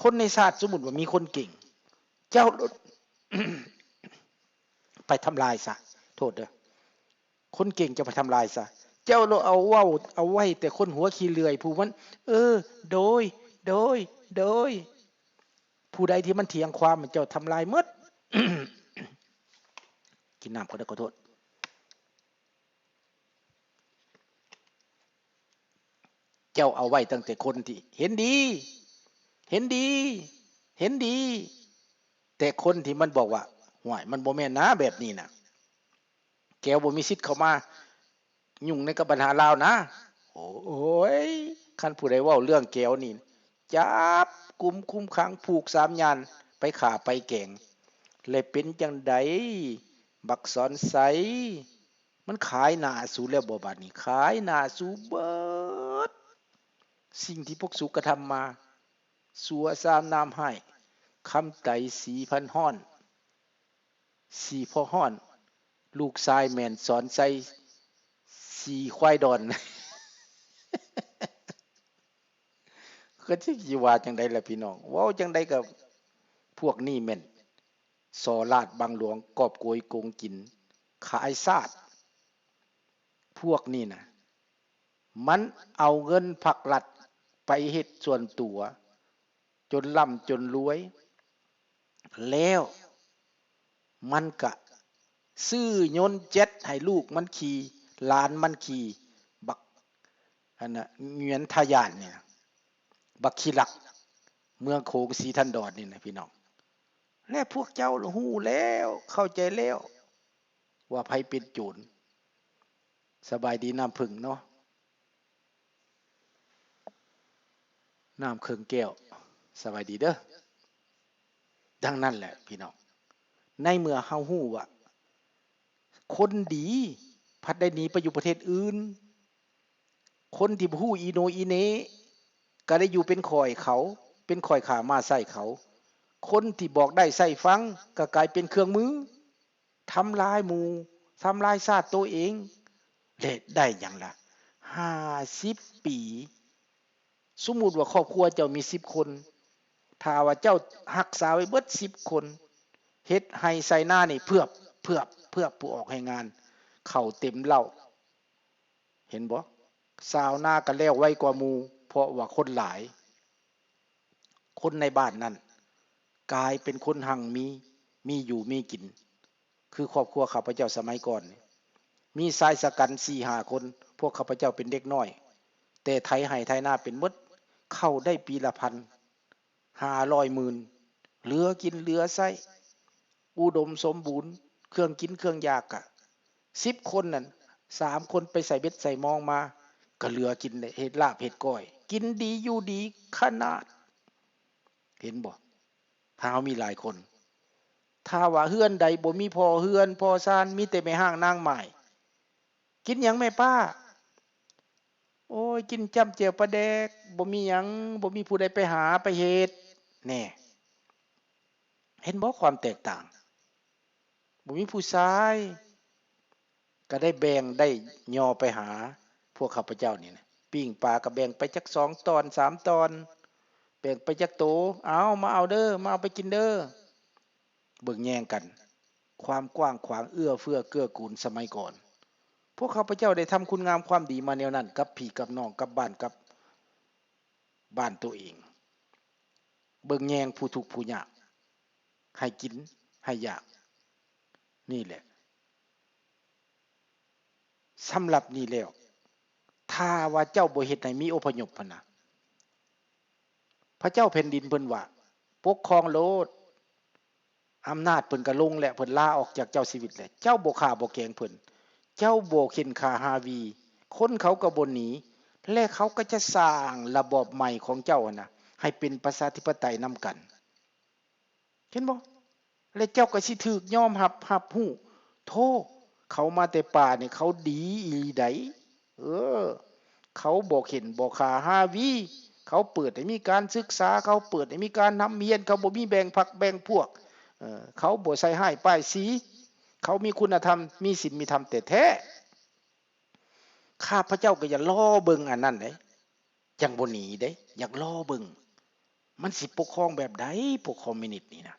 คนในชาติสมมุติว่ามีคนเก่งเจ้า ไปทำลายซะโทษเด้อคนเก่งจะไปทำลายซะเจ้าเราเอาเว้าเอาไว้แต่คนหัวขี้เลื่อยผู้มันโดยโดยโดยผู้ใดที่มันเถียงความมันเจ้าทำลายหมด กินน้ำก็ได้ขอโทษเจ้าเอาไว้ตั้งแต่คนที่เห็นดีเห็นดีเห็นดีแต่คนที่มันบอกว่าห่วยมันบ่แม่นนะแบบนี้นะแกบ่มีสิทธิ์เข้ามายุ่งในกับปัญหาลาวนะโอ้ยคันผู้ใดเว้าเรื่องแก้วนี่จับกุมคุมขังผูก3ยานไปฆ่าไปแกงเลยเป็นจังไดบักสอนไสมันขายหน้าสู่แล้วบ่บัดนี้ขายหน้าสู่เบิดสิ่งที่พวกสุกระทำมาสัวซามน้ำให้คำไตสีพันห้อนสีพ่อห้อนลูกชายแม่นสอนใส่สีควายดอน ก็สิว่าจังได๋ล่ะพี่น้องเว้าจังได๋ก็พวกนี้แม่นสอลาดบางหลวงกอบโกยโกงกินขายซาดพวกนี้น่ะมันเอาเงินภาครัฐไปเฮ็ดส่วนตัวจนร่ำจนรวยแล้วมันก็ซื้อยนต์เจ็ตให้ลูกมันขี่หลานมันขี่บักอันน่ะเงือนทะยานเนี่ยบักขี้ลักเมืองโขงศรีทันดรนี่นะพี่น้องและพวกเจ้าฮู้แล้วเข้าใจแล้วว่าไผเป็นโจรสบายดีน้ำผึ้งเนาะน้ำเครื่องแก้วสบายดีเด้อดังนั้นแหละพี่น้องในเมื่อเฮาฮู้ว่าคนดีพัดได้หนีไปอยู่ประเทศอื่นคนที่บ่ฮู้อีโนอีเหน่ก็ได้อยู่เป็นข่อยเขาเป็นข่อยขามาใส่เขาคนที่บอกได้ใส่ฟังก็กลายเป็นเครื่องมือทำลายหมู่ทำลายชาติตัวเองและได้หยังล่ะ50ปีสมมุติว่าครอบครัวเจ้ามี10คนถ้าว่าเจ้ารักษาไว้เบิด10คนเฮ็ดให้ใส่หน้านี่เพือบผู้ออกให้งานเข้าเต็มเหล้าเห็นบ่ชาวนาก็แล้วไวกว่าหมู่เพราะว่าคนหลายคนในบ้านนั้นกลายเป็นคนหังมีอยู่มีกินคือครอบครัวข้าพเจ้าสมัยก่อนมีชายชะกัน 4-5 คนพวกข้าพเจ้าเป็นเด็กน้อยแต่ไถไร่ไถนาเป็นหมดเข้าได้ปีละพัน500หมื่นเหลือกินเหลือใช้อุดมสมบูรณ์เครื่องกินเครื่องอยากอะ10คนนั่น3คนไปใส่เบ็ดใส่มองมาก็เหลือกินได้เฮ็ดลาบเฮ็ดก้อยกินดีอยู่ดีขนาดเห็นบ่ถ้าเฮามีหลายคนถ้าว่าเฮือนใดบ่มีพ่อเฮือนพ่อซานมีแต่แม่ห้างนางไม้กินหยังแม่ป้าโอ้ยกินจ้ำแจ่วปลาแดกบ่มีหยังบ่มีผู้ใดไปหาไปเฮ็ดแน่เห็นบ่ความแตกต่างบ่มีผู้ชายก็ได้แบ่งได้ย่อไปหาพวกข้าพเจ้านี่นะปิ้งปลาก็แบ่งไปจัก2ตอน3ตอนแบ่งไปจักโตเอามาเอาเด้อมาเอาไปกินเด้อเบิ่งแย่งกันความกว้างขวางเอื้อเฟื้อเกื้อกูลสมัยก่อนพวกข้าพเจ้าได้ทำคุณงามความดีมาแนวนั้นกับพี่กับน้องกับบ้านกับบ้านตัวเองเบิ่งแย่งผู้ทุกข์ผู้ยากให้กินให้อยากนี่แหละสำหรับนี่แล้วถ้าว่าเจ้าบ่เฮ็ดให้มีอพยพพะนะพระเจ้าแผ่นดินเพิ่นว่าปกครองโลดอำนาจเพิ่นก็ลงแล้วเพิ่นลาออกจากเจ้าชีวิตแล้วเจ้าบ่ฆ่าบ่แกล้งเพิ่นเจ้าบ่เข็นฆ่าหาวีคนเขาก็บ่หนีและเขาก็จะสร้างระบอบใหม่ของเจ้าน่ะให้เป็นประชาธิปไตยนำกันเห็นบ่และเจ้าก็สิถูกยอมรับรู้โธ่เขามาแต่ป่านี่เขาดีอีหลีใดเออเขาบ่เข็นบ่ฆ่าหาวีเขาเปิดให้มีการศึกษาเขาเปิดให้มีการทำเรียนเขาบ่มีแบ่งพรรคแบ่งพวกเขาบ่ใส่ร้ายป้ายสีเขามีคุณธรรมมีศีลมีธรรมแต่แท้ข้าพเจ้าก็อย่ารอเบิ่งอันนั้นเด้ยังบ่หนีเด้อยากรอเบิ่ง มันสิปกครองแบบใดพวกคอมมิวนิสต์นี่นะ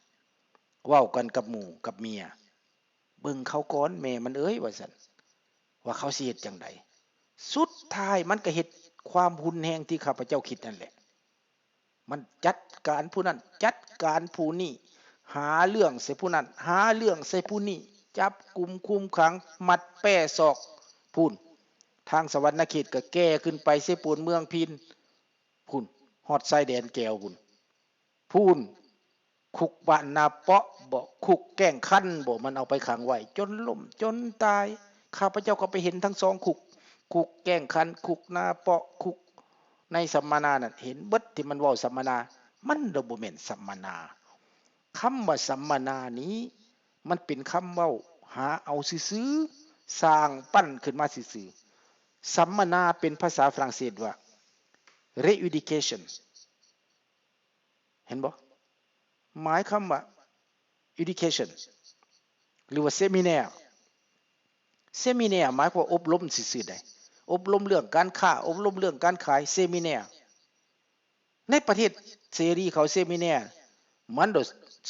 เว้ากันกับหมู่กับเมียเบิ่งเขาก่อนแม่มันเอ้ยว่าซั่นว่าเขาสิเฮ็ดจังไดสุดท้ายมันก็เฮ็ดความรุนแรงที่ข้าพเจ้าคิดนั่นแหละมันจัดการผู้นั้นจัดการผู้นี้หาเรื่องใส่ผู้นั้นหาเรื่องใส่ผู้นี้จับกุมคุมขังมัดแป้ศอกพูนทางสวรรณเขตก็แก้ขึ้นไปเสปูนเมืองพินพูนฮอดชายแดนแก้วพูนพูนคุกบ้านนาเปาะบ่คุกแก้งคันบ่มันเอาไปขังไว้จนล่มจนตายข้าพเจ้าก็ไปเห็นทั้งสองคุกแก้งคันคุกนาเปาะคุกในสัมมนานั่นเห็นเบิดที่มันเว้าสัมมนามันบ่แม่นสัมมนาคำว่าสัมมนานี้มันเป็นคำเว้าหาเอาซื่อๆสร้างปั้นขึ้นมาซื่อๆสัมมนาเป็นภาษาฝรั่งเศสว่า re-education เห็นบ่หมายคำว่า education หรือว่า seminar หมายความว่าอบรมซื่อๆได้อบรมเรื่องการค้าอบรมเรื่องการขาย seminar ในประเทศเสรีเขา seminar มันโด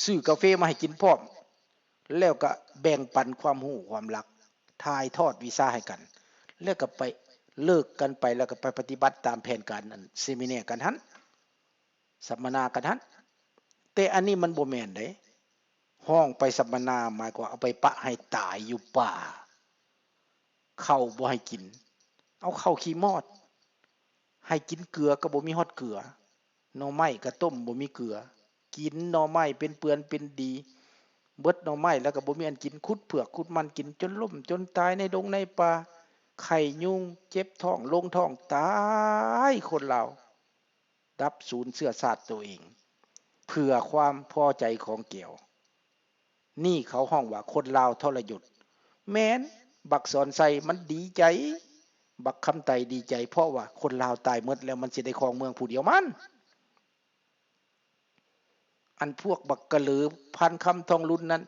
ซื้อกาแฟมาให้กินพร้อมแล้วก็แบ่งปันความรู้ความรักถ่ายทอดวิชาให้กันแล้วก็ไปเลิกกันไปแล้วก็ไปปฏิบัติตามแผนการนั้นเซมินากันหันสัมมนากันหันแต่อันนี้มันบ่แม่นเด้ห้องไปสัมมนาหมายความเอาไปปะให้ตายอยู่ป่าข้าวบ่ให้กินเอาข้าวขี้มอดให้กินเกลือก็บ่มีฮอดเกลือหน่อไม้ก็ต้มบ่มีเกลือกินหน่อไม้เป็นเปื้อนเป็นดีเบิดหน่อไม้แล้วก็บ่มีอันกินขุดเผือกขุดมันกินจนล้มจนตายในดงในป่าไข้ยุงเจ็บท้องลงท้องตายคนเราดับสูญเสื้อชาติตัวเองเพื่อความพอใจของแก้วนี่เขาห้องว่าคนลาวทรยศแม้นบักสอนใส่มันดีใจบักคำไตดีใจเพราะว่าคนลาวตายหมดแล้วมันสิได้ครองเมืองผู้เดียวมันอันพวกบักกะลือพันคำทองรุ่นนั้น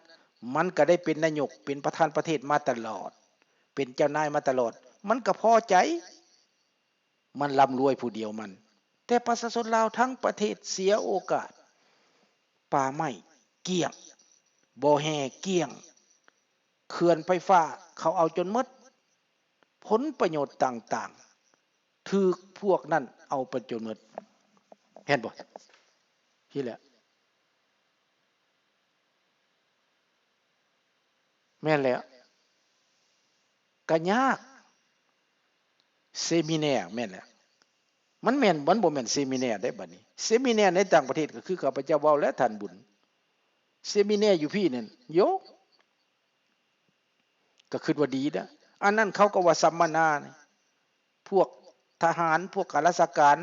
มันก็ได้เป็นนายกเป็นประธานประเทศมาตลอดเป็นเจ้านายมาตลอดมันก็พอใจมันร่ำรวยผู้เดียวมันแต่ประชาชนลาวทั้งประเทศเสียโอกาสป่าไม้เกลี้ยงบ่อแห่เกลี้ยงเขื่อนไฟฟ้าเขาเอาจนหมดผลประโยชน์ต่างๆถูกพวกนั้นเอาไปจนหมดเห็นบ่ที่แหละแม่นแล้วก็ยากเซมินาร์แม่นแล้วมันแม่นมันบ่แม่นเซมินาร์ได้บัดนี้เซมินาร์ในต่างประเทศก็คือข้าพเจ้าเว้าและท่านบุญเซมินาร์อยู่พี่นั่นโยก็คิดว่าดีนะอันนั้นเขาก็ว่าสัมมนาพวกทหารพวกข้าราชการ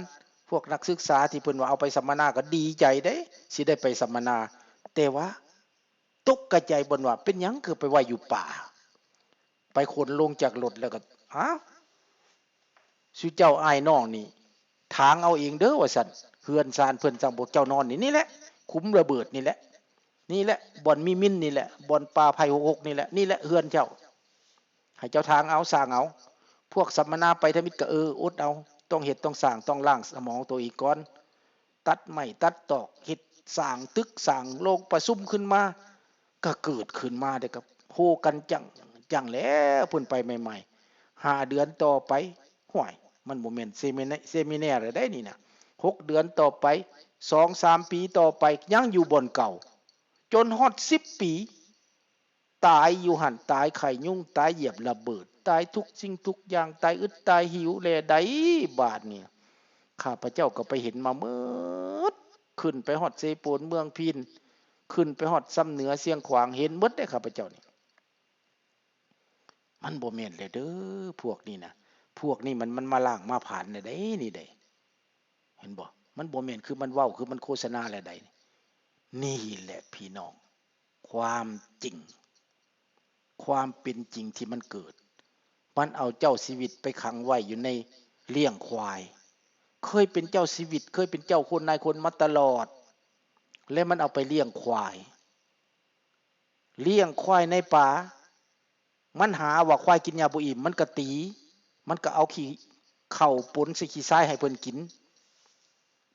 พวกนักศึกษาที่เพิ่นว่าเอาไปสัมมนาก็ดีใจเด้สิได้ไปสัมมนาแต่ว่าตกกระใจบ่นว่าเป็นหยังคือไปไว้อยู่ป่าไปขนลงจากรถแล้วก็อ้าวสุเจ้าอ้ายน้องนี่ทางเอาเองเด้อว่าซั่นเฮือนซานเพิ่นจังพวกเจ้านอนนี่แหละคุ้มระเบิดนี่แหละนี่แหละบ่อนมีมินนี่แหละบ่อนป่าไผ่66นี่แหละนี่แหละเฮือนเจ้าให้เจ้าทางเอาสร้างเอาพวกสัมมนาไปทมิตรก็อดเอาต้องเฮ็ดต้องสร้างต้องล้างสมองตัวอีกก่อนตัดไม้ตัดตอกเฮ็ดสร้างตึกสร้างโรงประชุมขึ้นมาก็เกิดขึ้นมาได้กับโฮกันจังแล้วเพิ่นไปใหม่ๆ5เดือนต่อไปห้วยมันบ่แม่นเซมินาร์ได้นี่น่ะ6เดือนต่อไป2-3 ปีต่อไปยังอยู่บ่อนเก่าจนฮอด10 ปีตายอยู่หั่นตายไข้ยุงตายเหยียบระเบิดตายทุกสิ่งทุกอย่างตายอึดตายหิวแลใดบาดนี้ข้าพเจ้าก็ไปเห็นมาหมดขึ้นไปฮอดเสโปนเมืองพินขึ้นไปฮอดซ้ำเหนือเสียงขวางเห็นหมดได้ข้าพเจ้านี่มันบ่แม่นเลยเด้อพวกนี้นะพวกนี้มันมาล้างมาผ่านได้นี่ได้เห็นบ่มันบ่แม่นคือมันเว้าคือมันโฆษณาแลใดนี่แหละพี่น้องความจริงความเป็นจริงที่มันเกิดมันเอาเจ้าชีวิตไปขังไว้อยู่ในเลี้ยงควายเคยเป็นเจ้าชีวิตเคยเป็นเจ้าคนนายคนมาตลอดและมันเอาไปเลี้ยงควายในป่ามันหาว่าควายกินยาบ่อิ่มมันก็ตีมันก็เอาขี้เข้าปนใส่ขี้ทรายให้เพิ่นกิน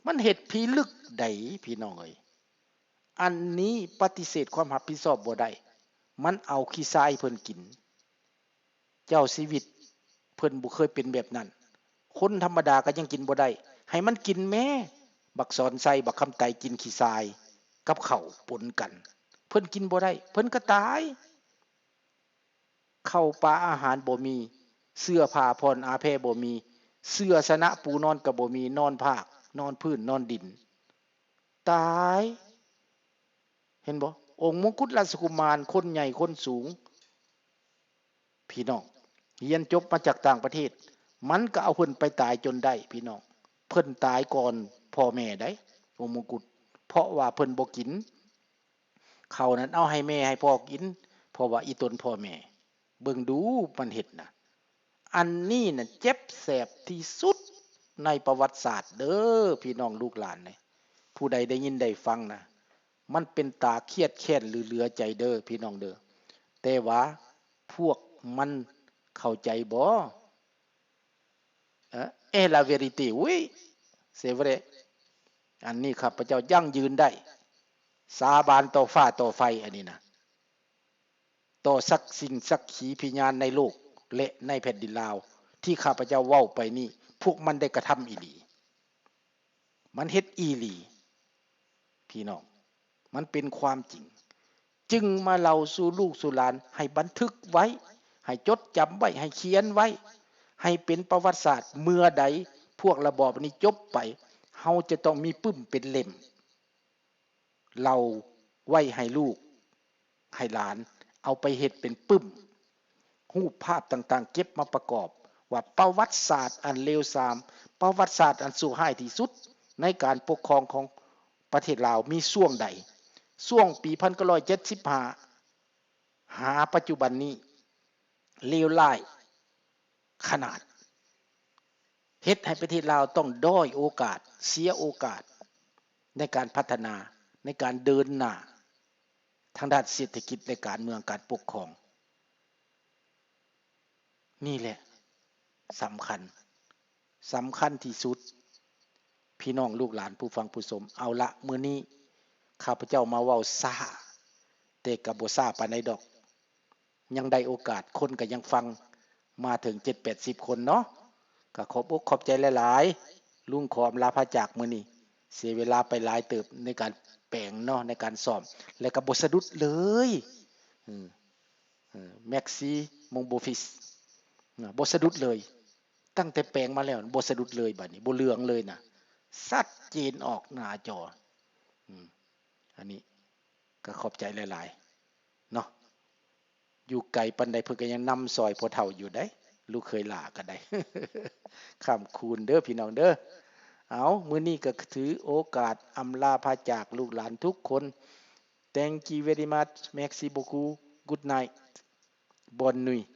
มันเฮ็ดพิลึกใดพี่น้องเอ้ยอันนี้ปฏิเสธความรับผิดชอบบ่ได้มันเอาขี้ทรายเพิ่นกินเจ้าชีวิตเพิ่นบ่เคยเป็นแบบนั้นคนธรรมดาก็ยังกินบ่ได้ให้มันกินแม่บักสอนไส้บักคำไตกินขี้ทรายกับข้าวปนกันเพิ่นกินบ่ได้เพิ่นก็ตายข้าวปลาอาหารบ่มีเสื้อผ้าผ่อนอาแพบ่มีเสื้อสนะปูนอนก็บ่มีนอนภาคนนอนพื้นนอนดินตายเห็นบ่องค์มงกุฎราชกุมารคนใหญ่คนสูงพี่น้องเรียนจบมาจากต่างประเทศมันก็เอาเพิ่นไปตายจนได้พี่น้องเพิ่นตายก่อนพ่อแม่ได้องค์มงกุฎเพราะว่าเพิ่นบ่กินข้าวนั้นเอาให้แม่ให้พ่อกินเพราะว่าอีตนพ่อแม่เบิ่งดูมันเฮ็ดน่ะอันนี้น่ะเจ็บแสบที่สุดในประวัติศาสตร์เด้อพี่น้องลูกหลานเนี่ยผู้ใดได้ยินได้ฟังนะมันเป็นตาเครียดแค้นหรือเหลือใจเด้อพี่น้องเด้อแต่ว่าพวกมันเข้าใจบ่la vérité oui c'est vrai อันนี้ครับพระเจ้ายั่งยืนได้สาบานต่อฟ้าต่อไฟอันนี้นะต่อสักสิ่งสักขีพยานในโลกและในแผ่นดินลาวที่ข้าพเจ้าเว้าไปนี่พวกมันได้กระทำอีหลีมันเฮ็ดอีหลีพี่น้องมันเป็นความจริงจึงมาเล่าสู่ลูกสู่หลานให้บันทึกไว้ให้จดจำไว้ให้เขียนไว้ให้เป็นประวัติศาสตร์เมื่อใดพวกระบอบนี้จบไปเฮาจะต้องมีปึ้มเป็นเล่มเราไว้ให้ลูกให้หลานเอาไปเฮ็ดเป็นปึ้มรูปภาพต่างๆเก็บมาประกอบว่าประวัติศาสตร์อันเลวทรามประวัติศาสตร์อันสู่ห้ายที่สุดในการปกครองของประเทศลาวมีช่วงใดช่วงปี1975หาปัจจุบันนี้เลวร้ายขนาดเฮ็ดให้ประเทศลาวต้องด้อยโอกาสเสียโอกาสในการพัฒนาในการเดินหน้าทางด้านเศรษฐกิจและการเมืองการปกครองนี่แหละสำคัญที่สุดพี่น้องลูกหลานผู้ฟังผู้ชมเอาละมื้อนี้ข้าพเจ้ามาเว้าซ่าแต่ก็บ่ซ่าปานใดดอกยังได้โอกาสคนก็ยังฟังมาถึง 7-80 คนเนาะก็ขอบอกขอบใจหลายๆลุงขออำลาพระจากมื้อนี้เสียเวลาไปหลายเติบในการแปลงเนาะในการซ้อมและก็บ่สะดุดเลยอือแม็กซี่มงโบฟิสบ่สะดุดเลยตั้งแต่แปลงมาแล้วบ่สะดุดเลยบัดนี้บ่เหลืองเลยนะชัดเจนออกหน้าจออันนี้ก็ขอบใจหลายๆเนาะอยู่ไกลปานใดเพิ่นก็ยังนำซอยพ่อเฒ่าอยู่ได้ลูกเคยลาก็ได้ ค่ำคูณเด้อพี่น้องเด้อเอามื้อนี้ก็ถือโอกาสอำลาพาจากลูกหลานทุกคน Thank you very much Merci beaucoup Good night Bonne nuit